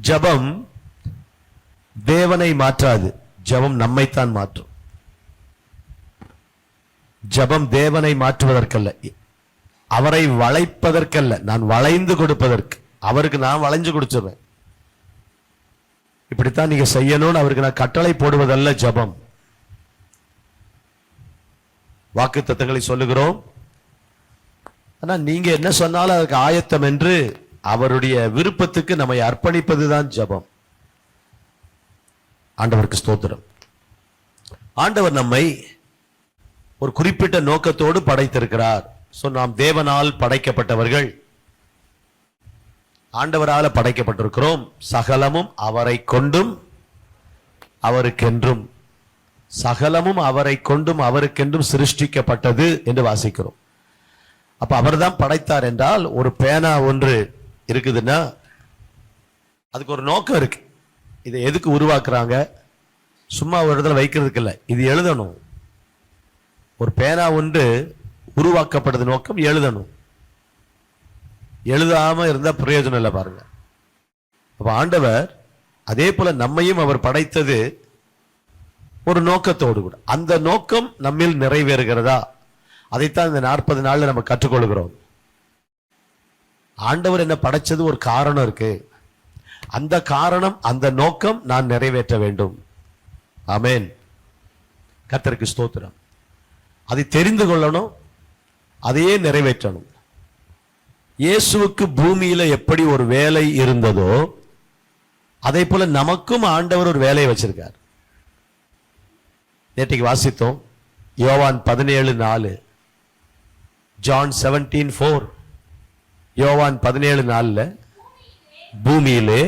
ஜபம் தேவனை மாற்றாது, ஜபம் நம்மைத்தான் மாற்றும். ஜபம் தேவனை மாற்றுவதற்கல்ல, அவரை வளைப்பதற்கல்ல, நான் வளைந்து கொடுப்பதற்கு. அவருக்கு நான் வளைஞ்சு கொடுத்துடுறேன், இப்படித்தான் நீங்க செய்யணும்னு அவருக்கு நான் கட்டளை போடுவதல்ல ஜபம். வாக்கு தத்தங்களை சொல்லுகிறோம், ஆனா நீங்க என்ன சொன்னாலும் அதுக்கு ஆயத்தம் என்று அவருடைய விருப்பத்துக்கு நம்மை அர்ப்பணிப்பதுதான் ஜபம். ஆண்டவருக்கு ஸ்தோத்திரம். ஆண்டவர் நம்மை ஒரு குறிப்பிட்ட நோக்கத்தோடு படைத்திருக்கிறார். நாம் தேவனால் படைக்கப்பட்டவர்கள், ஆண்டவரால் படைக்கப்பட்டிருக்கிறோம். சகலமும் அவரை கொண்டும் அவருக்கென்றும், சகலமும் அவரை கொண்டும் அவருக்கென்றும் சிருஷ்டிக்கப்பட்டது என்று வாசிக்கிறோம். அப்ப அவர் தான் படைத்தார் என்றால், ஒரு பேனா ஒன்று இருக்குதுன்னா அதுக்கு ஒரு நோக்கம் இருக்கு. இதை எதுக்கு உருவாக்குறாங்க? சும்மா ஒரு இடத்துல வைக்கிறதுக்கு இல்லை, இது எழுதணும். ஒரு பேனா ஒன்று உருவாக்கப்படுறது நோக்கம் எழுதணும். எழுதாம இருந்தா பிரயோஜனம் இல்லை பாருங்க. அப்ப ஆண்டவர் அதே போல நம்மையும் அவர் படைத்தது ஒரு நோக்கத்தோடு கூட. அந்த நோக்கம் நம்மில் நிறைவேறுகிறதா? அதைத்தான் இந்த 40 நாள்ல நம்ம கற்றுக்கொள்கிறோம். ஆண்டவர் என்ன படைச்சது ஒரு காரணம் இருக்கு, அந்த காரணம், அந்த நோக்கம் நான் நிறைவேற்ற வேண்டும். ஆமென். கர்த்தருக்கு ஸ்தோத்திரம். அதை தெரிந்து கொள்ளணும், அதையே நிறைவேற்றணும். இயேசுவுக்கு பூமியில எப்படி ஒரு வேலை இருந்ததோ அதே போல நமக்கும் ஆண்டவர் ஒரு வேலையை வச்சிருக்கார். நேற்றைக்கு வாசித்தோம் யோவான் 17:4, ஜான் 17:4. யோவான் 17:4, பூமியிலே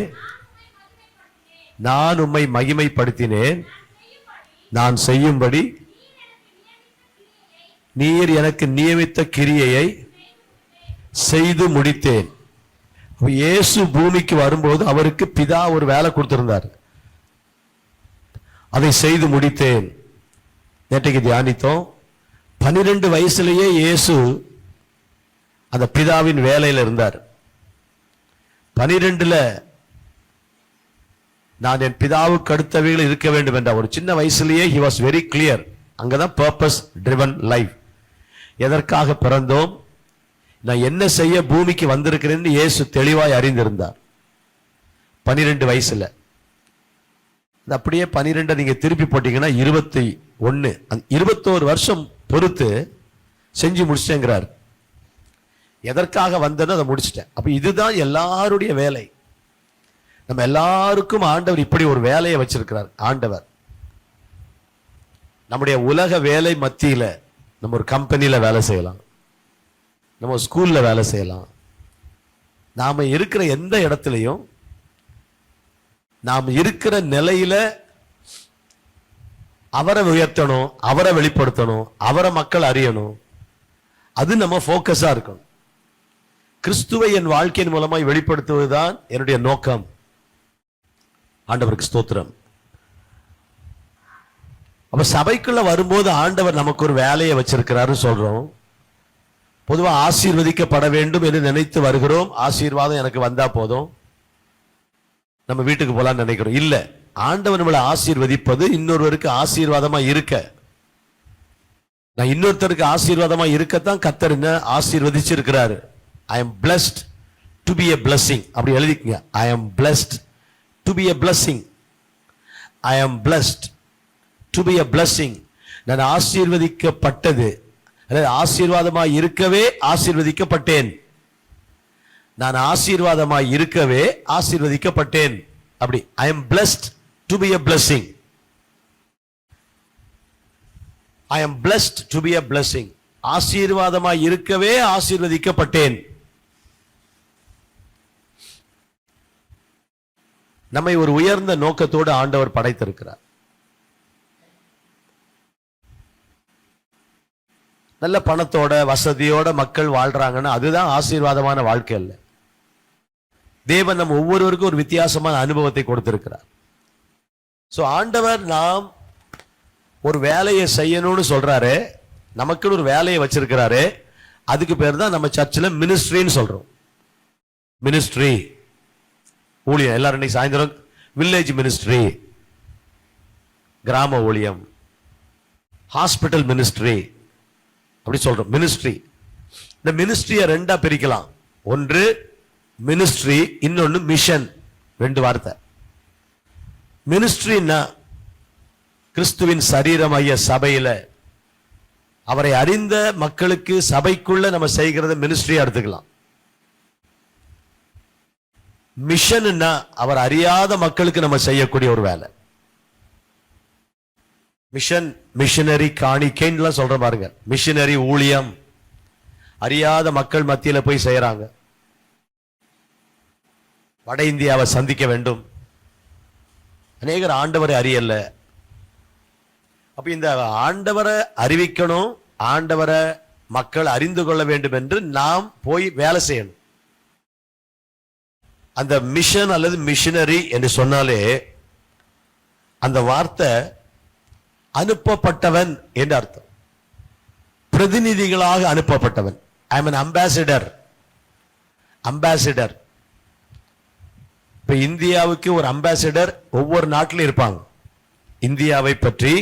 நான் உம்மை மகிமைப்படுத்தினேன், நான் செய்யும்படி நீர் எனக்கு நியமித்த கிரியையை செய்து முடித்தேன். இயேசு பூமிக்கு வரும்போது அவருக்கு பிதா ஒரு வேலை கொடுத்திருந்தார், அதை செய்து முடித்தேன். நேற்றைக்கு தியானித்தோம், 12 வயசுலேயே இயேசு அந்த பிதாவின் வேலையில் இருந்தார். 12ல நான் என் பிதாவுக்கு அடுத்தவைகள் இருக்க வேண்டும் என்ற ஒரு சின்ன வயசுலேயே he was very clear. அங்கதான் பர்பஸ் driven லைஃப். எதற்காக பிறந்தோம், நான் என்ன செய்ய பூமிக்கு வந்திருக்கிறேன்னு இயேசு தெளிவாய் அறிந்திருந்தார் 12 வயசுல. அப்படியே 12 நீங்க திருப்பி போட்டீங்கன்னா 21, 21 வருஷம் பொறுத்து செஞ்சு முடிச்சிட்டேங்கிறார். எதற்காக வந்தனோ அதை முடிச்சிட்டேன். அப்ப இதுதான் எல்லாருடைய வேலை. நம்ம எல்லாருக்கும் ஆண்டவர் இப்படி ஒரு வேலையை வச்சிருக்கிறார். ஆண்டவர் நம்முடைய உலக வேலை மத்தியில நம்ம ஒரு கம்பெனியில வேலை செய்யலாம், நம்ம ஸ்கூல்ல வேலை செய்யலாம், நாம இருக்கிற எந்த இடத்துலையும் நாம் இருக்கிற நிலையில அவரை உயர்த்தணும், அவரை வெளிப்படுத்தணும், அவரை மக்கள் அறியணும். அது நம்ம போக்கஸா இருக்கணும். கிறிஸ்துவை என் வாழ்க்கையின் மூலமாய் வெளிப்படுத்துவதுதான் என்னுடைய நோக்கம். ஆண்டவருக்கு ஸ்தோத்திரம். அப்ப சபைக்குள்ள வரும்போது ஆண்டவர் நமக்கு ஒரு வேலையை வச்சிருக்கிறாரு சொல்றோம். பொதுவா ஆசீர்வதிக்கப்பட வேண்டும் என்று நினைத்து வருகிறோம். ஆசீர்வாதம் எனக்கு வந்தா போதும், நம்ம வீட்டுக்கு போலான்னு நினைக்கிறோம். இல்ல, ஆண்டவர் நம்மளை ஆசீர்வதிப்பது இன்னொருவருக்கு ஆசீர்வாதமா இருக்க. நான் இன்னொருத்தருக்கு ஆசீர்வாதமா இருக்கத்தான் கர்த்தர் என்ன ஆசீர்வதிச்சிருக்கிறாரு. I am blessed to be a blessing. அப்படி எழுதிக்கங்க. I am blessed to be a blessing. I am blessed to be a blessing. நான் ஆசீர்வதிக்கப்பட்டது, அல்லது ஆசீர்வாதமாய் இருக்கவே ஆசீர்வதிக்கப்பட்டேன். நான் ஆசீர்வாதமாய் இருக்கவே ஆசீர்வதிக்கப்பட்டேன். அப்படி I am blessed to be a blessing. I am blessed to be a blessing. ஆசீர்வாதமாய் இருக்கவே ஆசீர்வதிக்கப்பட்டேன். நம்மை ஒரு உயர்ந்த நோக்கத்தோடு ஆண்டவர் படைத்திருக்கிறார். நல்ல பணத்தோட வசதியோட மக்கள் வாழ்றாங்கன்னா அதுதான் ஆசீர்வாதமான வாழ்க்கை அல்ல. தேவன் நம்ம ஒவ்வொருவருக்கும் ஒரு வித்தியாசமான அனுபவத்தை கொடுத்திருக்கிறார். சோ ஆண்டவர் நாம் ஒரு வேலையை செய்யணும்னு சொல்றாரு, நமக்கு ஒரு வேலையை வச்சிருக்கிறாரு. அதுக்கு பேர் தான் நம்ம சர்ச்சில் மினிஸ்ட்ரின்னு சொல்றோம். மினிஸ்ட்ரி, ஊழியம். எல்லாரும் இன்னைக்கு சாயந்தரம் வில்லேஜ் மினிஸ்ட்ரி, கிராம ஊழியம், ஹாஸ்பிட்டல் மினிஸ்ட்ரி அப்படி சொல்றோம். மினிஸ்ட்ரி, இந்த மினிஸ்ட்ரியை ரெண்டா பிரிக்கலாம். ஒன்று மினிஸ்ட்ரி, இன்னொன்னு மிஷன். ரெண்டு வார்த்தை. மினிஸ்ட்ரின்னா கிறிஸ்துவின் சரீரமாகிய சபையில அவரை அறிந்த மக்களுக்கு சபைக்குள்ள நம்ம செய்கிறத மினிஸ்ட்ரியா எடுத்துக்கலாம். மிஷன்னா அவர் அறியாத மக்களுக்கு நம்ம செய்யக்கூடிய ஒரு வேலை. மிஷன், மிஷனரி காணிக்கைன்னு சொல்ற பாருங்க. மிஷனரி ஊழியம், அறியாத மக்கள் மத்தியில போய் செய்யறாங்க. வட இந்தியாவை சந்திக்க வேண்டும். அநேகர் ஆண்டவரை அறியல. அப்ப இந்த ஆண்டவரை அறிவிக்கணும், ஆண்டவரை மக்கள் அறிந்து கொள்ள வேண்டும் என்று நாம் போய் வேலை செய்யணும். அந்த மிஷன் அல்லது மிஷனரி என்று சொன்னாலே அந்த வார்த்தை அனுப்பப்பட்டவன் என்று அர்த்தம். பிரதிநிதிகளாக அனுப்பப்பட்டவன். I am an ambassador. Ambassador. இப்ப இந்தியாவுக்கு ஒரு அம்பாசிடர் ஒவ்வொரு நாட்டிலும் இருப்பாங்க. இந்தியாவை பற்றி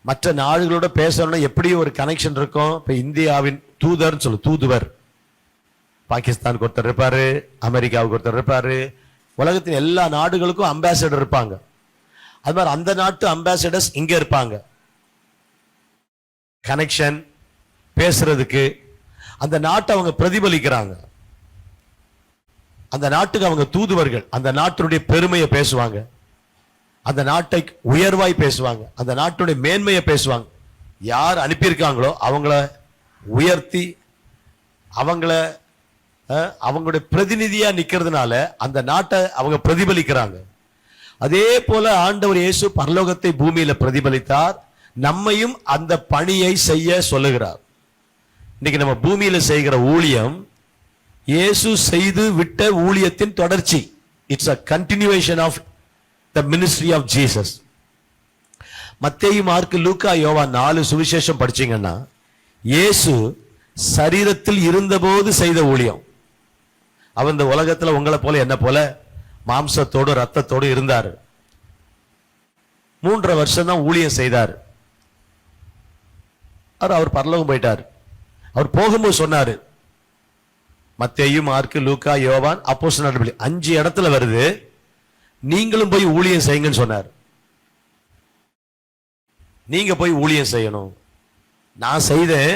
மற்ற நாடுகளோட பேசணும்னா எப்படி ஒரு கனெக்ஷன் இருக்கும். இப்ப இந்தியாவின் தூதர் சொல்லு, தூதுவர். பாகிஸ்தானுக்கு ஒருத்தர் இருப்பாரு, அமெரிக்காவுக்கு ஒருத்தர் இருப்பாரு, உலகத்தின் எல்லா நாடுகளுக்கும் அம்பாசிடர் இருப்பாங்க. அது மாதிரி அந்த நாட்டு அம்பாசிடர்ஸ் இங்க இருப்பாங்க. கனெக்ஷன், பேசுறதுக்கு அந்த நாட்டை அவங்க பிரதிபலிக்கிறாங்க. அந்த நாட்டுக்கு அவங்க தூதுவர்கள். அந்த நாட்டினுடைய பெருமையை பேசுவாங்க, அந்த நாட்டை உயர்வாய் பேசுவாங்க, அந்த நாட்டுடைய மேன்மையை பேசுவாங்க. யார் அனுப்பியிருக்காங்களோ அவங்கள உயர்த்தி அவங்களுடைய பிரதிநிதியா நிக்கிறதுனால அந்த நாட்டை அவங்க பிரதிபலிக்கிறாங்க. அதே போல ஆண்டவர் இயேசு பரலோகத்தை பூமியில பிரதிபலித்தார். நம்மையும் அந்த பணியை செய்ய சொல்லுகிறார். இன்னைக்கு நம்ம பூமியில செய்கிற ஊழியம் இயேசு செய்து விட்ட ஊழியத்தின் தொடர்ச்சி. It's a continuation of the ministry of Jesus. மத்தேயு, மார்க்கு, லூக்கா, யோவான் 4 சுவிசேஷம் படிச்சீங்கன்னா இயேசு சரீரத்தில் இருந்தபோது செய்த ஊழியம். அவர் இந்த உலகத்துல உங்களை போல என்ன போல மாம்சத்தோடு ரத்தத்தோடு இருந்தார். 3.5 வருஷம் தான் ஊழியம் செய்தார். அவர் பரலோகம் போயிட்டார். அவர் போகும்போது சொன்னாரு, மத்தேயு, மார்க்கு, லூக்கா, யோவான், அப்போஸ்தலர் நடபடி 5 இடத்துல வருது, நீங்களும் போய் ஊழியம் செய்யுங்கன்னு சொன்னார். நீங்க போய் ஊழியம் செய்யணும். நான் செய்தேன்,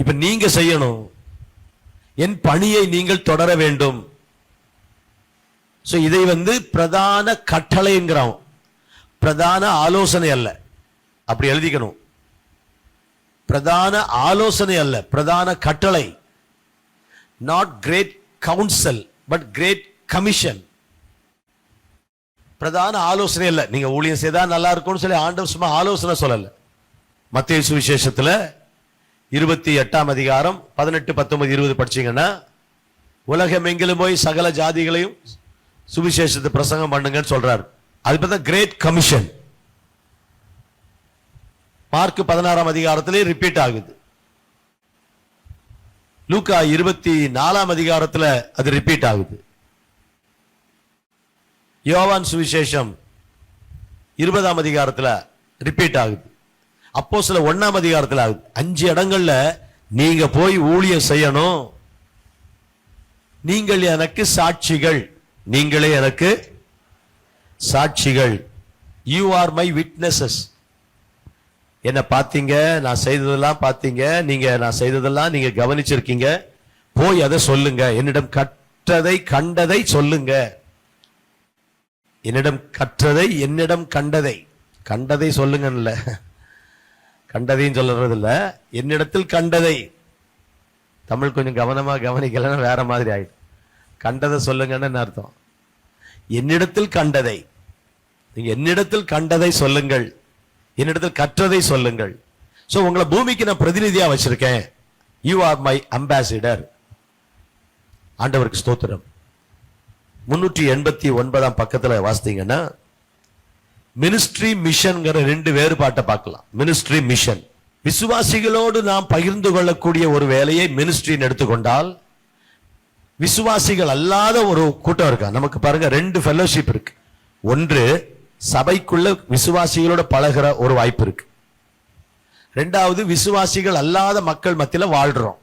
இப்ப நீங்க செய்யணும். என் பணியை நீங்கள் தொடர வேண்டும். இதை பிரதான கட்டளைங்கிறோம், பிரதான ஆலோசனை அல்ல. அப்படி எழுதிக்கணும். பிரதான ஆலோசனை அல்ல, பிரதான கட்டளை. Not great council but great commission. பிரதான ஆலோசனை அல்ல. நீங்க ஊழியம் செய்தா நல்லா இருக்கும்னு சொல்லி ஆண்டவர் சும்மா ஆலோசனை சொல்லல. மத்தேயு சுவிசேஷத்துல 28ஆம் அதிகாரம் 18, 19, 20 படிச்சீங்கன்னா உலகம் எங்கிலும் போய் சகல ஜாதிகளையும் சுவிசேஷத்தை பிரசங்கம் பண்ணுங்கன்னு சொல்றாரு. அது பார்த்தா கிரேட் கமிஷன். மார்க் 16ஆம் அதிகாரத்திலே ரிப்பீட் ஆகுது. லூக்கா 24ஆம் அதிகாரத்துல அது ரிப்பீட் ஆகுது. யோவான் சுவிசேஷம் 20ஆம் அதிகாரத்துல ரிப்பீட் ஆகுது. அப்போஸ்தலர் 1ஆம் அதிகாரத்துல ஆகுது. 5 இடங்கள்ல நீங்க போய் ஊழியம் செய்யணும். நீங்கள் எனக்கு சாட்சிகள். நீங்களே எனக்கு சாட்சிகள். You are my witnesses. என்ன பார்த்தீங்க, நான் செய்ததெல்லாம் பார்த்தீங்க, நீங்க நான் செய்ததெல்லாம் நீங்க கவனிச்சிருக்கீங்க. போய் அதை சொல்லுங்க. என்னிடம் கற்றதை கண்டதை சொல்லுங்க. என்னிடம் கற்றதை, என்னிடம் கண்டதை. கண்டதை சொல்லுங்கல்ல, கண்டதையும் சொல்றது இல்ல, என்னிடத்தில் கண்டதை. தமிழ் கொஞ்சம் கவனமா கவனிக்கலன்னா வேற மாதிரி ஆயிடும். கண்டதை சொல்லுங்கன்னு அர்த்தம். என்னிடத்தில் கண்டதை, நீங்க என்னிடத்தில் கண்டதை சொல்லுங்கள், என்னிடத்தில் கற்றதை சொல்லுங்கள். சோ உங்களை பூமிக்கு நான் பிரதிநிதியா வச்சிருக்கேன். You are my ambassador. ஆண்டவருக்கு ஸ்தோத்திரம். 389ஆம் பக்கத்துல வாசித்தீங்கன்னா மினிஸ்ட்ரி மிஷன்ங்கிற 2 வேறுபாட்டை பார்க்கலாம். மினிஸ்ட்ரி மிஷன், விசுவாசிகளோடு நாம் பகிர்ந்து கொள்ளக்கூடிய ஒரு வேலையை மினிஸ்ட்ரின்னு எடுத்துக்கொண்டால், விசுவாசிகள் அல்லாத ஒரு கூட்டம் இருக்கா. நமக்கு பாருங்க 2 ஃபெல்லோஷிப் இருக்கு. ஒன்று, சபைக்குள்ள விசுவாசிகளோட பழகுற ஒரு வாய்ப்பு இருக்கு. 2வது, விசுவாசிகள் அல்லாத மக்கள் மத்தியில வாழ்றோம்.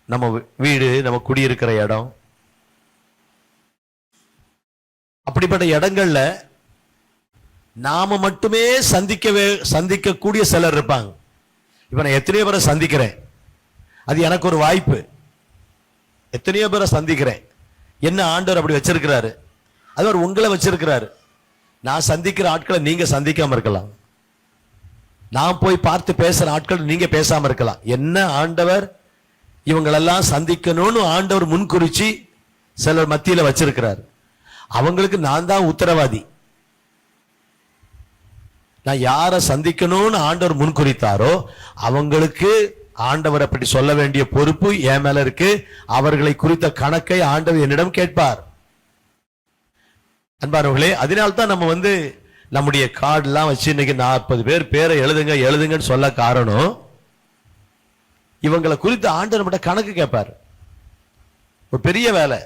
நம்ம வீடு, நம்ம குடியிருக்கிற இடம், அப்படிப்பட்ட இடங்கள்ல நாம மட்டுமே சந்திக்கக்கூடிய சிலர் இருப்பாங்க. இப்ப நான் எத்தனையோ பேரை சந்திக்கிறேன், அது எனக்கு ஒரு வாய்ப்பு. எத்தனையோ பேரை சந்திக்கிறேன், என்ன ஆண்டவர் அப்படி வச்சிருக்கிறாரு, அது ஒரு உங்களை வச்சிருக்கிறாரு. நான் சந்திக்கிற ஆட்களை நீங்க சந்திக்காம இருக்கலாம், நான் போய் பார்த்து பேசுற ஆட்கள் நீங்க பேசாம இருக்கலாம். என்ன ஆண்டவர் இவங்களெல்லாம் சந்திக்கணும்னு ஆண்டவர் முன்குறிச்சி சிலர் மத்தியில வச்சிருக்கிறார். அவங்களுக்கு நான் தான் உத்தரவாதி. நான் யாரை சந்திக்கணும்னு ஆண்டவர் முன்குறித்தாரோ அவங்களுக்கு ஆண்டவர் அப்படி சொல்ல வேண்டிய பொறுப்பு என் மேல இருக்கு. அவர்களை குறித்த கணக்கை ஆண்டவர் என்னிடம் கேட்பார். அன்பானவர்களே, அதனால்தான் நம்ம நம்முடைய கார்டுலாம் வச்சு இன்னைக்கு 40 பேர் பேரை எழுதுங்கன்னு சொல்ல காரணம், இவங்களை குறித்து ஆண்டவர் நம்மகிட்ட கணக்கு கேட்பார். ஒரு பெரிய வேலை.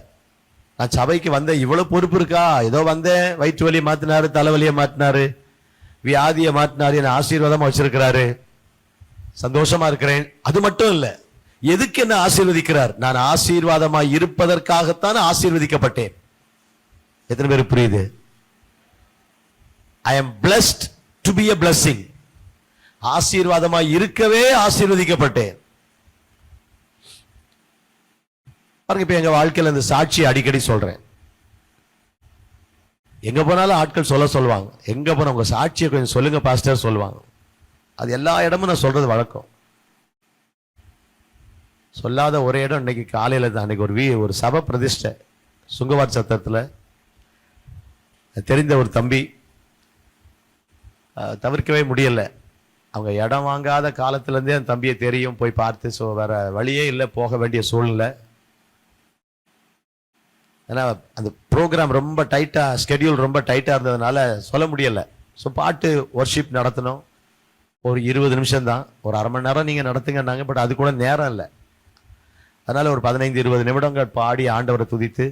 நான் சபைக்கு வந்தேன், இவ்வளவு பொறுப்பு இருக்கா? ஏதோ வந்தேன், வயிற்று வலியை மாத்தினாரு, தலைவலியை மாத்தினாரு, வியாதியை மாத்தினாரு, என்ன ஆசீர்வாதமா வச்சிருக்கிறாரு, சந்தோஷமா இருக்கிறேன். அது மட்டும் இல்ல, எதுக்கு என்ன ஆசீர்வதிக்கிறார்? நான் ஆசீர்வாதமா இருப்பதற்காகத்தான் ஆசீர்வதிக்கப்பட்டேன். எத்தனை பேர் புரியுது? I am blessed to be a blessing. ஆசீர்வாதமா இருக்கவே ஆசீர்வதிக்கப்பட்டேன். பாருங்க, இப்ப எங்க வாழ்க்கையில இந்த சாட்சி அடிக்கடி சொல்றேன். எங்க போனாலும் ஆட்கள் சொல்லுவாங்க, எங்க போன உங்க சாட்சியை கொஞ்சம் சொல்லுங்க பாஸ்டர் சொல்லுவாங்க. அது எல்லா இடமும் நான் சொல்றது வழக்கம். சொல்லாத ஒரே இடம் இன்னைக்கு காலையில தான். அன்னைக்கு ஒரு சபை பிரதிஷ்டை சுங்கவார் சத்திரத்துல. தெரிந்த ஒரு தம்பி, தவிர்க்கவே முடியல. அவங்க இடம் வாங்காத காலத்துல இருந்தே அந்த தம்பியை தெரியும், போய் பார்த்து வேற வழியே இல்லை, போக வேண்டிய சூழ்நிலை. ஏன்னா அந்த ப்ரோக்ராம் ரொம்ப டைட்டா, ஸ்கெடியூல் ரொம்ப டைட்டா இருந்ததுனால சொல்ல முடியல. ஸோ பாட்டு ஒர்ஷிப் நடத்தணும், ஒரு 20 நிமிஷம் தான், ஒரு அரை மணி நேரம் நீங்க நடத்துங்கன்னாங்க. பட் அது கூட நேரம் இல்லை. அதனால ஒரு 15-20 நிமிடங்கள் பாடி ஆண்டவரை துதித்து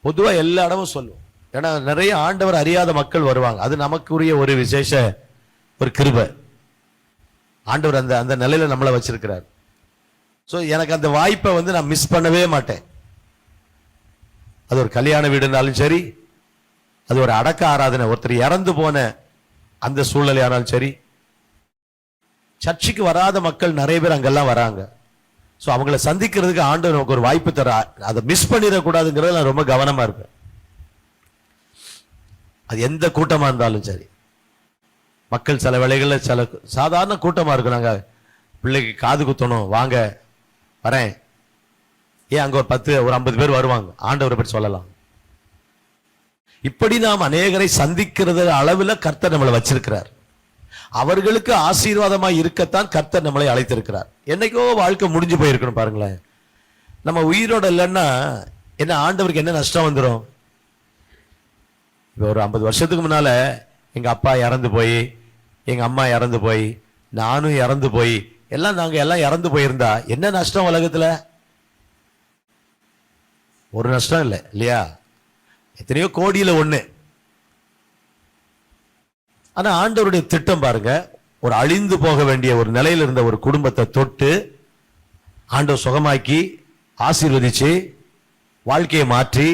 பொதுவா எல்லா இடமும் சொல்லுவோம். ஏன்னா நிறைய ஆண்டவர் அறியாத மக்கள் வருவாங்க. அது நமக்குரிய ஒரு விசேஷ ஒரு கிருபை. ஆண்டவர் அந்த அந்த நிலையில நம்மளை வச்சிருக்கிறார். ஸோ எனக்கு அந்த வாய்ப்பை நான் மிஸ் பண்ணவே மாட்டேன். அது ஒரு கல்யாண வீடுனாலும் சரி, அது ஒரு அடக்க ஆராதனை, ஒருத்தர் இறந்து போன அந்த சூழ்நிலையானாலும் சரி, சர்ச்சுக்கு வராத மக்கள் நிறைய பேர் அங்கெல்லாம் வராங்க. ஸோ அவங்கள சந்திக்கிறதுக்கு ஆண்டவர் நமக்கு ஒரு வாய்ப்பு தர, அதை மிஸ் பண்ணிடக்கூடாதுங்கிறது நான் ரொம்ப கவனமா இருப்பேன். அது எந்த கூட்டமா இருந்தாலும் சரி. மக்கள் சில வேளைகளில் சில சாதாரண கூட்டமா இருக்கும், நாங்க பிள்ளைக்கு காது குத்தணும், வாங்க வரேன், ஏன் அங்க ஒரு 50 பேர் வருவாங்க, ஆண்டவரை பற்றி சொல்லலாம். இப்படி நாம் அநேகரை சந்திக்கிறது அளவில் கர்த்தர் நம்மளை வச்சிருக்கிறார். அவர்களுக்கு ஆசீர்வாதமா இருக்கத்தான் கர்த்தர் நம்மளை அழைத்திருக்கிறார். என்னைக்கோ வாழ்க்கை முடிஞ்சு போயிருக்கணும். பாருங்களேன், நம்ம உயிரோட இல்லைன்னா என்ன ஆண்டவருக்கு என்ன நஷ்டம் வந்துடும்? இப்போ ஒரு 50 வருஷத்துக்கு முன்னால எங்க அப்பா இறந்து போய், எங்க அம்மா இறந்து போய், நானும் இறந்து போய், நாங்க எல்லாம் இறந்து போயிருந்தா என்ன நஷ்டம் உலகத்துல? ஒரு நஷ்டம் இல்லை, இல்லையா? எத்தனையோ கோடியில ஒண்ணு. ஆனா ஆண்டவருடைய திட்டம் பாருங்க, ஒரு அழிந்து போக வேண்டிய ஒரு நிலையில் இருந்த ஒரு குடும்பத்தை தொட்டு ஆண்டவர் சுகமாக்கி ஆசீர்வதிச்சு வாழ்க்கையை மாற்றி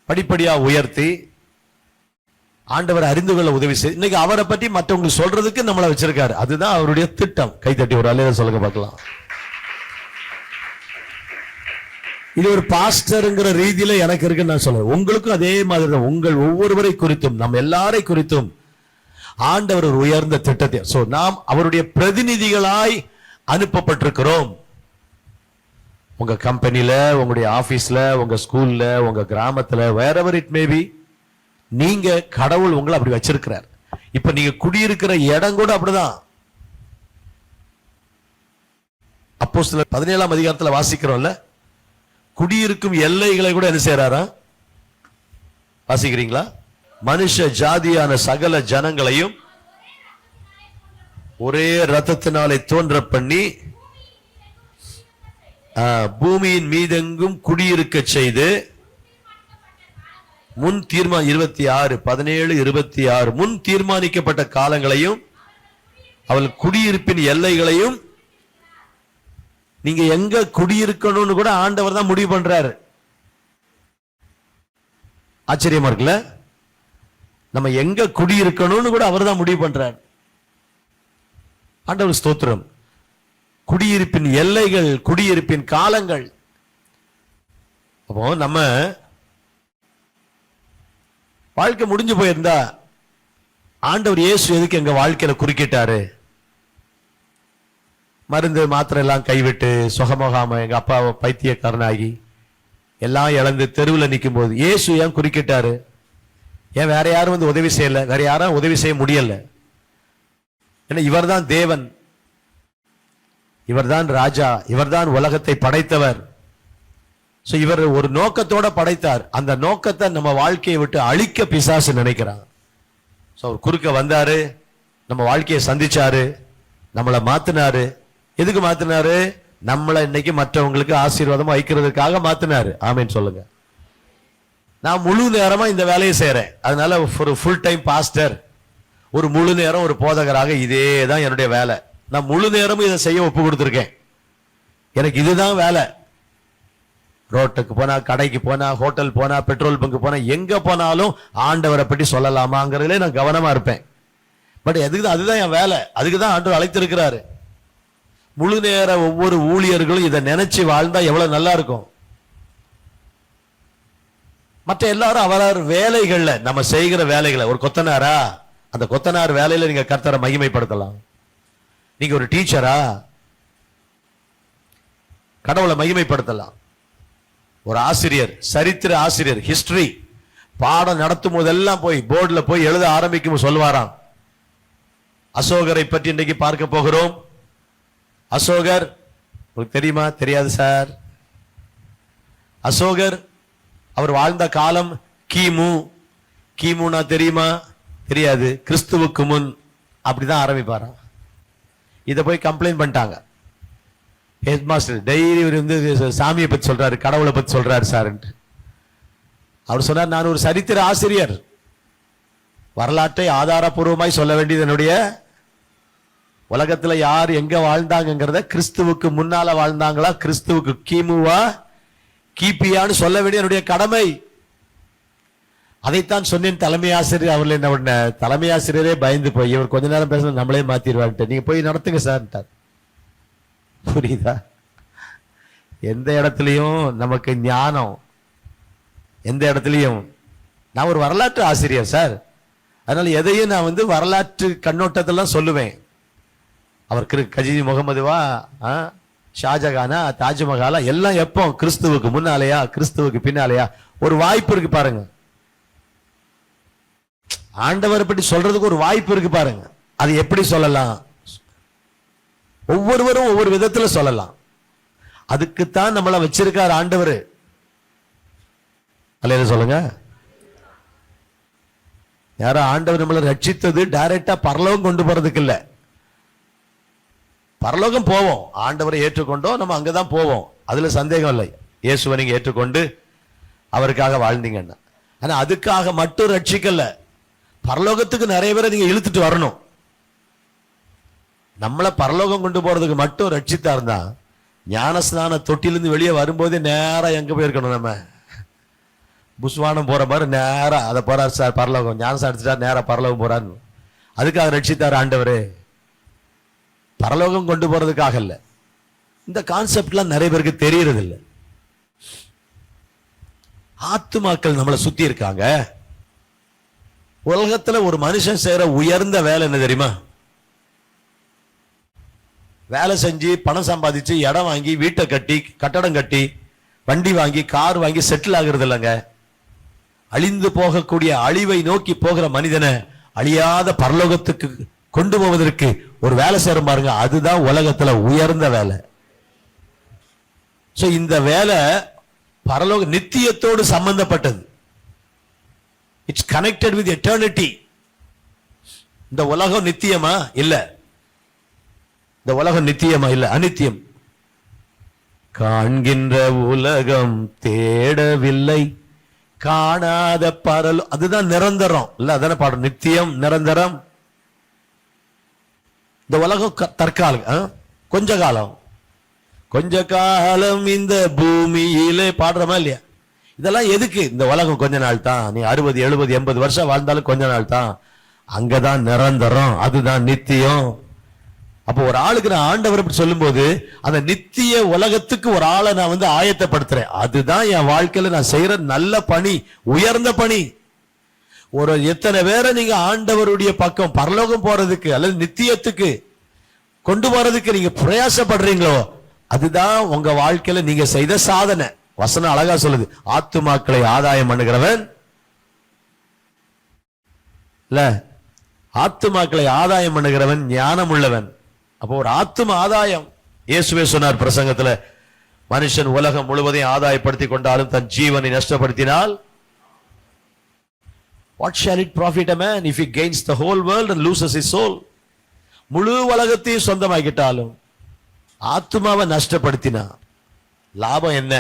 படிப்படியா உயர்த்தி ஆண்டவர் அறிந்து கொள்ள உதவி செய்து இன்னைக்கு அவரை பற்றி மற்றவங்களுக்கு சொல்றதுக்கு நம்மளை வச்சிருக்காரு. அதுதான் அவருடைய திட்டம். கைத்தட்டி ஒரு அலையில சொல்லுங்க பார்க்கலாம். இது ஒரு பாஸ்டர்ங்கிற ரீதியில எனக்கு இருக்குன்னு நான் சொல்றேன். உங்களுக்கும் அதே மாதிரி தான். உங்கள் ஒவ்வொருவரை குறித்தும், நம்ம எல்லாரை குறித்தும் ஆண்டவர் ஒரு உயர்ந்த திட்டத்தை, நாம் அவருடைய பிரதிநிதிகளாய் அனுப்பப்பட்டிருக்கிறோம். உங்க கம்பெனில, உங்களுடைய ஆபீஸ்ல, உங்க ஸ்கூல்ல, உங்க கிராமத்துல, wherever it may be, நீங்க கடவுள் உங்களை அப்படி வச்சிருக்கிறார். இப்ப நீங்க குடியிருக்கிற இடம் கூட அப்படிதான். அப்போஸ்தலர் 17ஆம் அதிகாரத்துல வாசிக்கிறோம்ல, குடியிருக்கும் எல்லைகளை கூட என்ன செய்யறாரா? வாசிக்கிறீங்களா? மனுஷ ஜாதியான சகல ஜனங்களையும் ஒரே ரத்தத்தினாலே தோன்ற பண்ணி பூமியின் மீதெங்கும் குடியிருக்க செய்து முன் தீர்மானம் 26:17-26 முன் தீர்மானிக்கப்பட்ட காலங்களையும் அவள் குடியிருப்பின் எல்லைகளையும். நீங்க எங்க குடியிருக்கணும்னு கூட ஆண்டவர் தான் முடிவு பண்றாரு. ஆச்சரியமா இருக்குல்ல? நம்ம எங்க குடியிருக்கணும்னு கூட அவர் தான் முடிவு பண்றார். ஆண்டவர் ஸ்தோத்திரம். குடியிருப்பின் எல்லைகள், குடியிருப்பின் காலங்கள். அப்போ நம்ம வாழ்க்கை முடிஞ்சு போயிருந்தா ஆண்டவர் இயேசு எதுக்கு எங்க வாழ்க்கையில குறுக்கிட்டாரு? மருந்து மாத்திரை எல்லாம் கைவிட்டு சுகமோகாம எங்க அப்பா பைத்தியக்காரனாகி எல்லாம் இழந்து தெருவில் நிற்கும் போது இயேசு ஏன் குறுக்கிட்டாரு? ஏன் வேற யாரும் வந்து உதவி செய்யல? வேற யாரும் உதவி செய்ய முடியல? ஏன்னா இவர் தான் தேவன், இவர் தான் ராஜா, இவர் தான் உலகத்தை படைத்தவர். இவர் ஒரு நோக்கத்தோட படைத்தார். அந்த நோக்கத்தை நம்ம வாழ்க்கையை விட்டு அழிக்க பிசாசு நினைக்கிறான். அவர் குறுக்க வந்தாரு, நம்ம வாழ்க்கையை சந்திச்சாரு, நம்மளை மாத்தினாரு. எதுக்கு மாத்தினாரு? நம்மளை இன்னைக்கு மற்றவங்களுக்கு ஆசீர்வாதமா வைக்கிறதுக்காக மாத்தினாரு. ஆமேன்னு சொல்லுங்க. நான் முழு நேரமா இந்த வேலையை செய்யறேன். அதனால ஒரு ஃபுல் டைம் பாஸ்டர், ஒரு முழு நேரம் ஒரு போதகராக இதே தான் என்னுடைய வேலை. நான் முழு நேரமும் இதை செய்ய ஒப்பு கொடுத்துருக்கேன். எனக்கு இதுதான் வேலை. ரோட்டுக்கு போனா, கடைக்கு போனா, ஹோட்டல் போனா, பெட்ரோல் பங்கு போனா, எங்க போனாலும் ஆண்டவரை பற்றி சொல்லலாமாங்கிறதுல நான் கவனமா இருப்பேன். பட் எதுக்கு? அதுதான் என் வேலை. அதுக்கு தான் ஆண்டவர் அழைத்திருக்கிறாரு. முழு நேர ஒவ்வொரு ஊழியர்களும் இதை நினைச்சு வாழ்ந்தா எவ்வளவு நல்லா இருக்கும். மற்ற எல்லாரும் அவரார் வேலைகள்ல, நம்ம செய்கிற வேலைகளை, ஒரு கொத்தனாரா, அந்த கொத்தனார் வேலையில நீங்க கர்த்தரை மகிமைப்படுத்தலாம். நீங்க ஒரு டீச்சரா, கடவுளை மகிமைப்படுத்தலாம். ஒரு ஆசிரியர், சரித்திர ஆசிரியர், ஹிஸ்டரி பாடம் நடத்தும் போதெல்லாம் போய் போர்டுல போய் எழுத ஆரம்பிக்கும் சொல்வாராம், அசோகரை பற்றி இன்றைக்கு பார்க்க போகிறோம். அசோகர் உங்களுக்கு தெரியுமா? தெரியாது சார். அசோகர் அவர் வாழ்ந்த காலம் கிமுனா தெரியுமா? தெரியாது. கிறிஸ்துவுக்கு முன். அப்படிதான் ஆரம்பிப்பாராம். இதை போய் கம்ப்ளைண்ட் பண்ணிட்டாங்க. ஹெட் மாஸ்டர் டெய்லி வந்து சாமியை பத்தி சொல்றாரு, கடவுளை பத்தி சொல்றாரு சார். அவர் சொன்னார், நான் ஒரு சரித்திர ஆசிரியர், வரலாற்றை ஆதாரபூர்வமாய் சொல்ல வேண்டியது என்னுடைய. உலகத்துல யார் எங்க வாழ்ந்தாங்கிறத, கிறிஸ்துவுக்கு முன்னால வாழ்ந்தாங்களா, கிறிஸ்துவுக்கு கிமுவா கிபியான்னு சொல்ல வேண்டிய என்னுடைய கடமை. அதைத்தான் சொன்னேன் தலைமை ஆசிரியர். அவர்கள் என்ன பண்ண, தலைமை ஆசிரியரே பயந்து போய், இவர் கொஞ்ச நேரம் பேசணும் நம்மளே மாத்திடுவார்ட்டு, நீங்க போய் நடத்துங்க சார். புரியுதா? எந்த இடத்துலையும் நமக்கு ஞானம், எந்த இடத்துலையும். நான் ஒரு வரலாற்று ஆசிரியர் சார், அதனால எதையும் நான் வந்து வரலாற்று கண்ணோட்டத்தெல்லாம் சொல்லுவேன். அவர் கஜினி முகமதுவா, ஷாஜகானா, தாஜ்மஹாலா, எல்லாம் எப்போ? கிறிஸ்துவுக்கு முன்னாலேயா, கிறிஸ்துவுக்கு பின்னாலேயா? ஒரு வாய்ப்பு இருக்கு பாருங்க. ஆண்டவரை பற்றி சொல்றதுக்கு ஒரு வாய்ப்பு இருக்கு பாருங்க. அது எப்படி சொல்லலாம்? ஒவ்வொருவரும் ஒவ்வொரு விதத்துல சொல்லலாம். அதுக்குத்தான் நம்மள வச்சிருக்காரு ஆண்டவர். அல்லேலூயா சொல்லுங்க. யாரோ ஆண்டவர் நம்மளை ரட்சித்தது டைரக்டா பரலோகம் கொண்டு போறதுக்கு இல்ல. பரலோகம் போவோம், ஆண்டவரை ஏற்றுக்கொண்டோம், நம்ம அங்கதான் போவோம், அதுல சந்தேகம் இல்லை. இயேசுவை நீங்க ஏற்றுக்கொண்டு அவருக்காக வாழ்ந்தீங்கன்னா. ஆனா அதுக்காக மட்டும் ரட்சிக்கல, பரலோகத்துக்கு நிறைய பேரை நீங்க இழுத்துட்டு வரணும். நம்மளை பரலோகம் கொண்டு போறதுக்கு மட்டும் ரட்சித்தா இருந்தா, ஞானஸ்நான தொட்டிலிருந்து வெளியே வரும்போதே நேரா எங்க போயிருக்கணும்? நம்ம புஸ்வானம் போற மாதிரி நேரா அதை போறாரு சார் பரலோகம், ஞானஸ்நானம் எடுத்துட்டா நேரா பரலோகம் போறாரு. அதுக்காக ரட்சித்தார் ஆண்டவரே, பரலோகம் கொண்டு போறதுக்காக இல்ல. இந்த கான்செப்ட்லாம் நிறைய பேருக்கு தெரியறது இல்லை. ஆத்துமாக்கள் நம்மளை சுத்தி இருக்காங்க. உலகத்துல ஒரு மனுஷன் செய்யற உயர்ந்த வேலை என்ன தெரியுமா? வேலை செஞ்சு பணம் சம்பாதிச்சு இடம் வாங்கி வீட்டை கட்டி கட்டடம் கட்டி வண்டி வாங்கி கார் வாங்கி செட்டில் ஆகுறது இல்லைங்க. அழிந்து போகக்கூடிய அழிவை நோக்கி போகிற மனிதனை அழியாத பரலோகத்துக்கு கொண்டு போவதற்கு ஒரு வேலை செய்யற பாருங்க, அதுதான் உலகத்துல உயர்ந்த வேலை. இந்த வேலை பரலோக நித்தியத்தோடு சம்பந்தப்பட்டது. It's connected with eternity. இந்த உலகம் நித்தியமா? இல்ல. இந்த உலகம் நித்தியமா? இல்ல, அநித்தியம். காண்கின்ற உலகம் தேடவில்லை, காணாத பரலோகம். அதுதான் நிரந்தரம் இல்ல, அதான பாடம், நித்தியம் நிரந்தரம். இந்த உலகம் தற்காலம், கொஞ்ச காலம். கொஞ்ச காலம் இந்த பூமியிலே பாடுறமா இல்லையா? இதெல்லாம் எதுக்கு? இந்த உலகம் கொஞ்ச நாள் தான். நீ 60 70 80 வருஷம் வாழ்ந்தாலும் கொஞ்ச நாள் தான். அங்கதான் நிரந்தரம், அதுதான் நித்தியம். அப்போ ஒரு ஆளுக்கு நான் ஆண்டவர் அப்படி சொல்லும் போது அந்த நித்திய உலகத்துக்கு ஒரு ஆளை நான் ஆயத்தப்படுத்துறேன். அதுதான் என் வாழ்க்கையில நான் செய்யற நல்ல பணி, உயர்ந்த பணி. ஒரு எத்தனை பேரை நீங்க ஆண்டவருடைய பக்கம் பரலோகம் போறதுக்கு அல்லது நித்தியத்துக்கு கொண்டு போறதுக்கு நீங்க பிரயாசப்படுறீங்களோ, அதுதான் உங்க வாழ்க்கையில நீங்க செய்த சாதனை. வசனம் அழகா சொல்லுது, ஆத்துமாக்களை ஆதாயம் பண்ணுகிறவன் இல்ல, ஆத்துமாக்களை ஆதாயம் பண்ணுகிறவன் ஞானம் உள்ளவன். அப்போ ஒரு ஆத்தும ஆதாயம். இயேசுவே சொன்னார் பிரசங்கத்துல, மனுஷன் உலகம் முழுவதையும் ஆதாயப்படுத்திக் கொண்டாலும் தன் ஜீவனை நஷ்டப்படுத்தினால் what shall it profit a man if he gains the whole world and loses his soul? முழு உலகத்தையும் சொந்தமாக்கிட்டாலும் ஆத்துமாவை நஷ்டப்படுத்தினா லாபம் என்ன?